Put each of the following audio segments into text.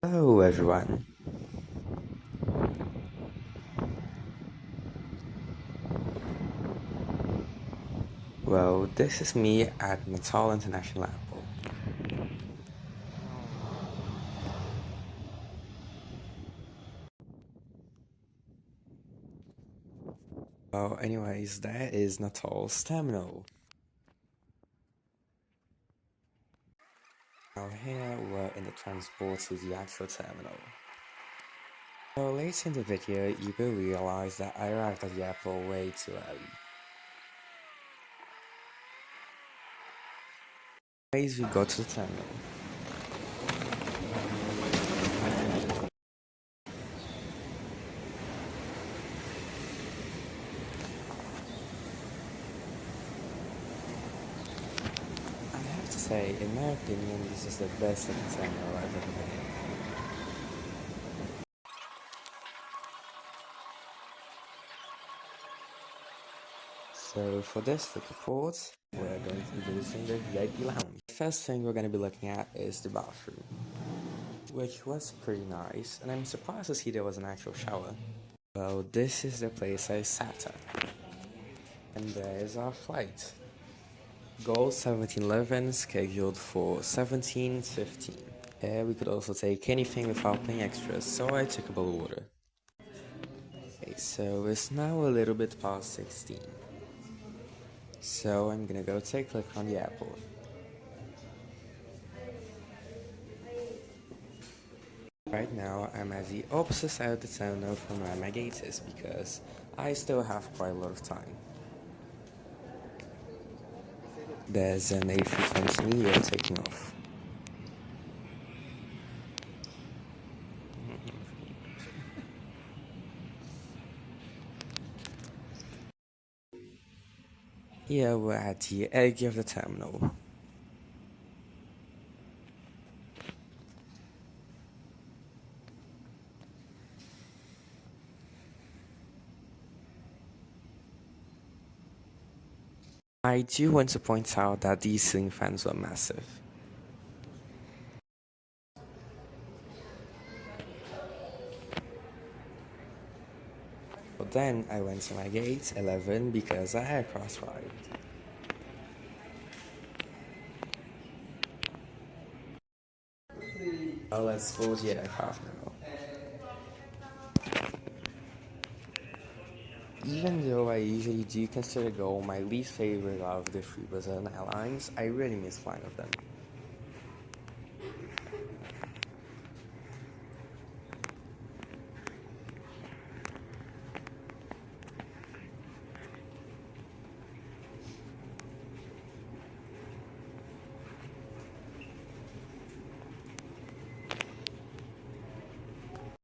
Hello everyone. Well, this is me at Natal International Airport. Well, anyways, that is Natal's terminal. Now here we're in the transport to the actual terminal. So later in the video, you will realize that I arrived at the airport way too early. Anyways, we go to the terminal. I have to say, in my opinion, this is the best looking terminal I've ever been in. So for this look report, we're going to be visiting the VIP lounge. The first thing we're going to be looking at is the bathroom, which was pretty nice, and I'm surprised to see there was an actual shower. Well, this is the place I sat at, and there's our flight. Gol 1711 scheduled for 17:15. Here we could also take anything without paying extras, so I took a bowl of water. Okay, so it's now a little bit past 16. So I'm gonna go take a look around the airport. Right now I'm at the opposite side of the terminal from where my gate is because I still have quite a lot of time. There's an A320neo taking off. Here we're at the edge of the terminal. I do want to point out that these ceiling fans were massive. But then I went to my gate 11 because I had cross-ride. Well, let's board the aircraft now. Even though I usually do consider Gol my least favorite of the three Brazilian airlines, I really miss flying with them.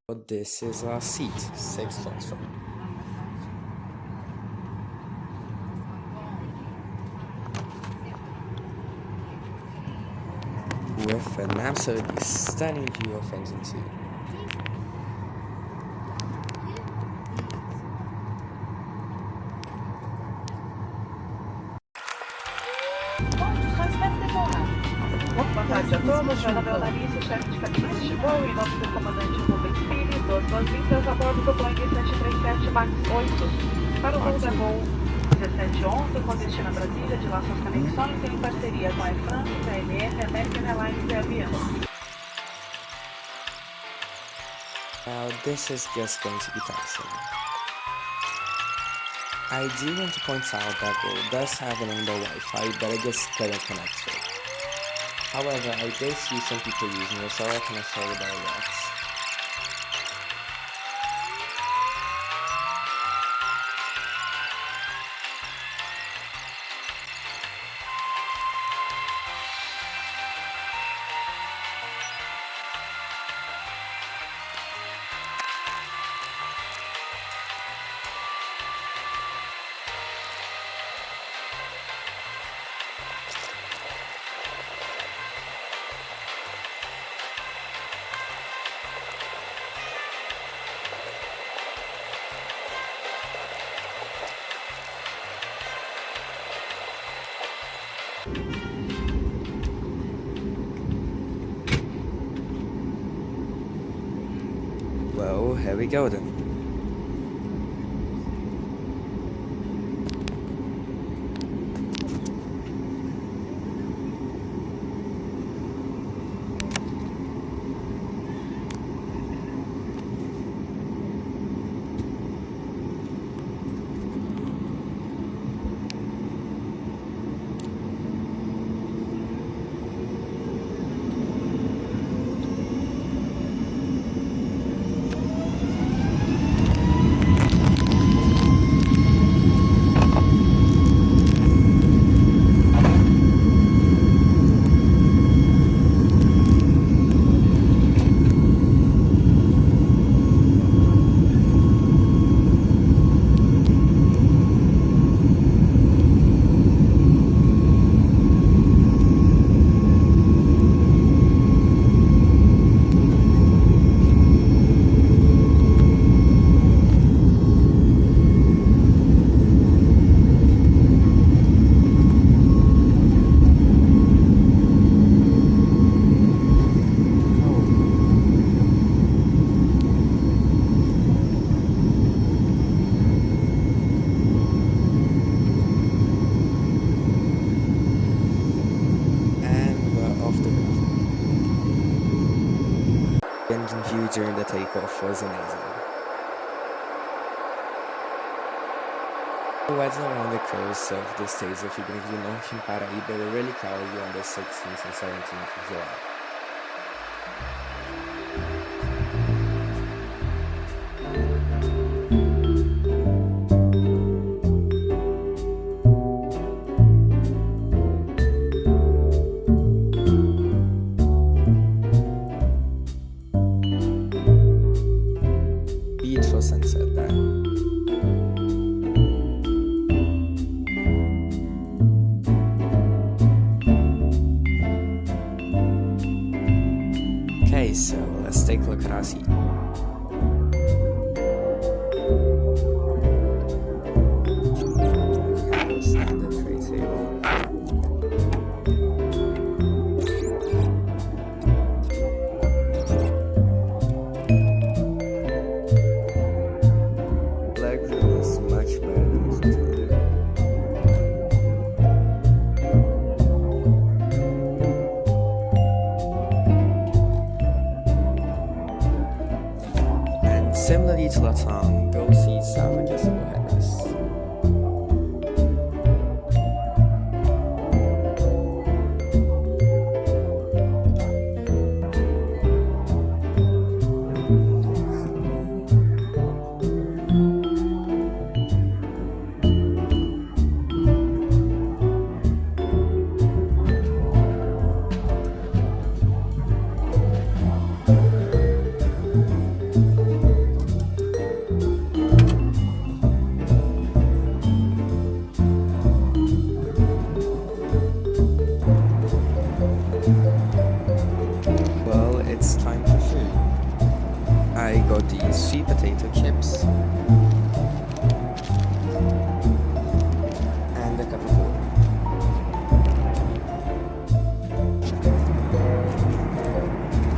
But this is our seat, 6 slots from. With an absolutely stunning view of Engine 2. Boa tarde a todos, meu nome é Larissa, chefe de cabine de voo, em nome do comandante Rubens Pires, boas-vindas a bordo do Boeing 737 MAX 8, para o voo da Gol 1711, com destino a Brasília, de lá suas conexões em parceria com a Air France, a ANR, American Airlines e a Avianca. Now this is just going to be taxing. I do want to point out that Gol does have an indoor Wi-Fi, but I just couldn't connect to it. However, I did see some people using it, so I can show you that it works. Well, here we go then. Engine view during the takeoff was amazing. The weather along the coast of the states of Rio Grande do Norte and Paraíba were really cloudy on the 16th and 17th of July. Beautiful sunset there. Okay, so let's take a look at our seat. Standard tray table. Legroom is much better than the front. Similarly to Latam, Gol seats have adjustable headrests. Well, it's time for food. I got these sweet potato chips and a cup of water.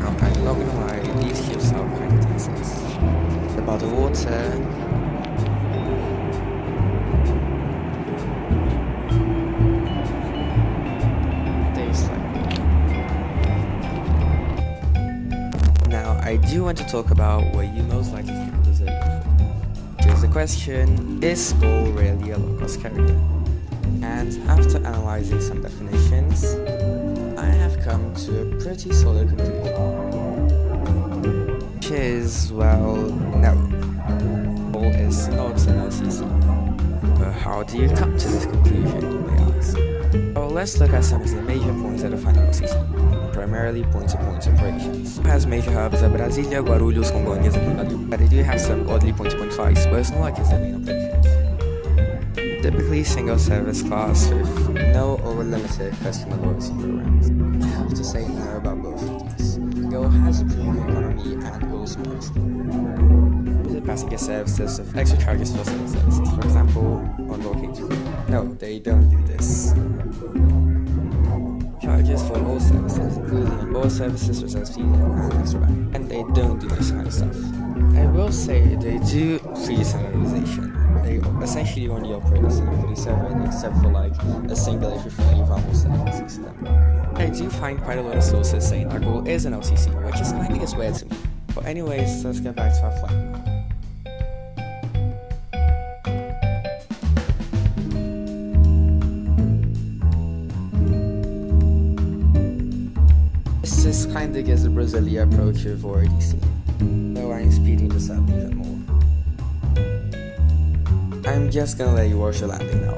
I'm not gonna lie, these chips are kind of tasteless. The bottled water. I do want to talk about what you most likely think of dessert. Here's the question, is Gol really a low-cost carrier? And after analyzing some definitions, I have come to a pretty solid conclusion. Which is, well, no. Gol is not an LCC. But how do you come to this conclusion, you may ask? Well, let's look at some of the major points that define LCC. Primarily point-to-point operations. It has major hubs at Brasília, Guarulhos, Congonhas, and Rio. But they do have some oddly point-to-point flights, but it's not like it's their main operations. Typically single-service class with no or limited customer loyalty programs. I have to say no about both of these. Gol has a premium economy and Gol Sports. The passenger services of extra charges for certain services, for example, on-board catering. No, they don't do this. Charges for all services, including on-board services, reserve fees, and extra back. And they don't do this kind of stuff. I will say they do pre-standardization. They essentially only operate the 737 except for like a single A330 almost every system. I do find quite a lot of sources saying that Gol is an LCC, which is kind of gets weird to me. But anyways, let's get back to our flight now. This kinda gets the Brasilia approach you've already seen, though I'm speeding this up even more. I'm just gonna let you watch the landing now.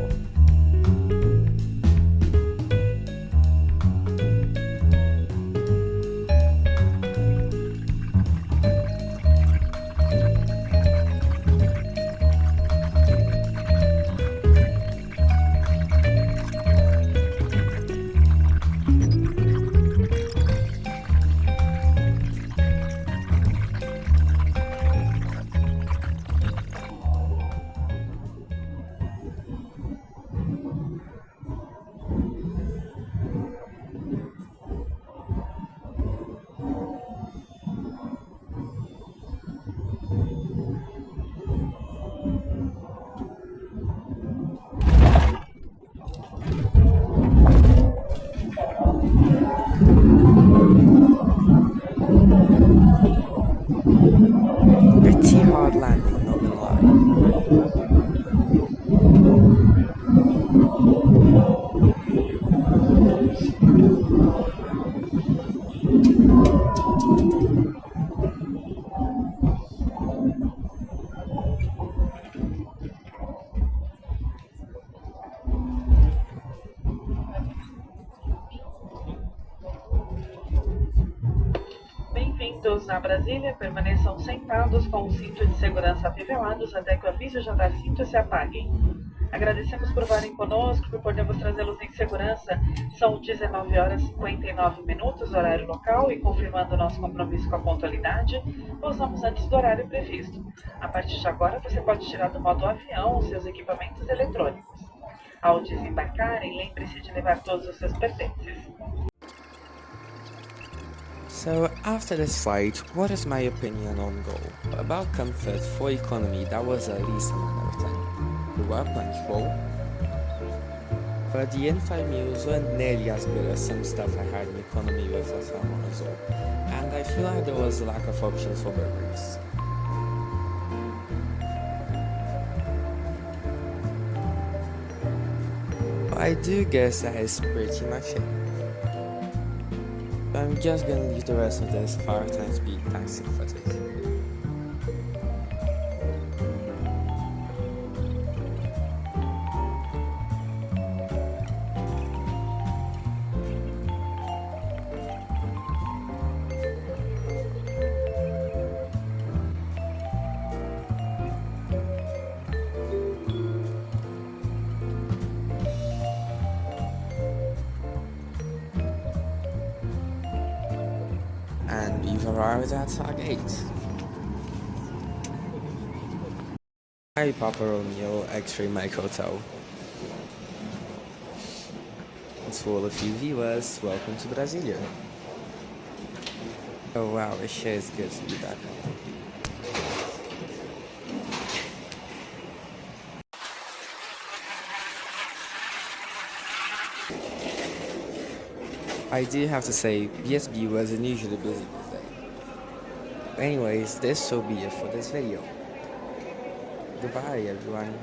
Pretty hard landing, not gonna lie. Bem-vindos a Brasília, permaneçam sentados com o cinto de segurança afivelados até que o aviso de andar cinto se apague. Agradecemos por voarem conosco, por podermos trazê-los em segurança. São 19 horas e 59 minutos, horário local, e confirmando nosso compromisso com a pontualidade, pousamos antes do horário previsto. A partir de agora, você pode tirar do modo avião os seus equipamentos eletrônicos. Ao desembarcarem, lembre-se de levar todos os seus pertences. So after this flight, what is my opinion on Gol? About comfort for economy, that was at least an out of 10. We were punctual, but the in-flight meals weren't nearly as good as some stuff I had in economy with the thermal as well, and I feel like there was a lack of options for burgers. I do guess that is pretty much it. I'm just gonna leave the rest of this 5x speed taxi footage. And we've arrived at our gate. Hi Papa Romeo, X-Ray Mike Hotel. It's for all of you viewers, welcome to Brasilia. Oh wow, it sure is good to be back. I do have to say, BSB was unusually busy this day. Anyways, this will be it for this video. Goodbye everyone.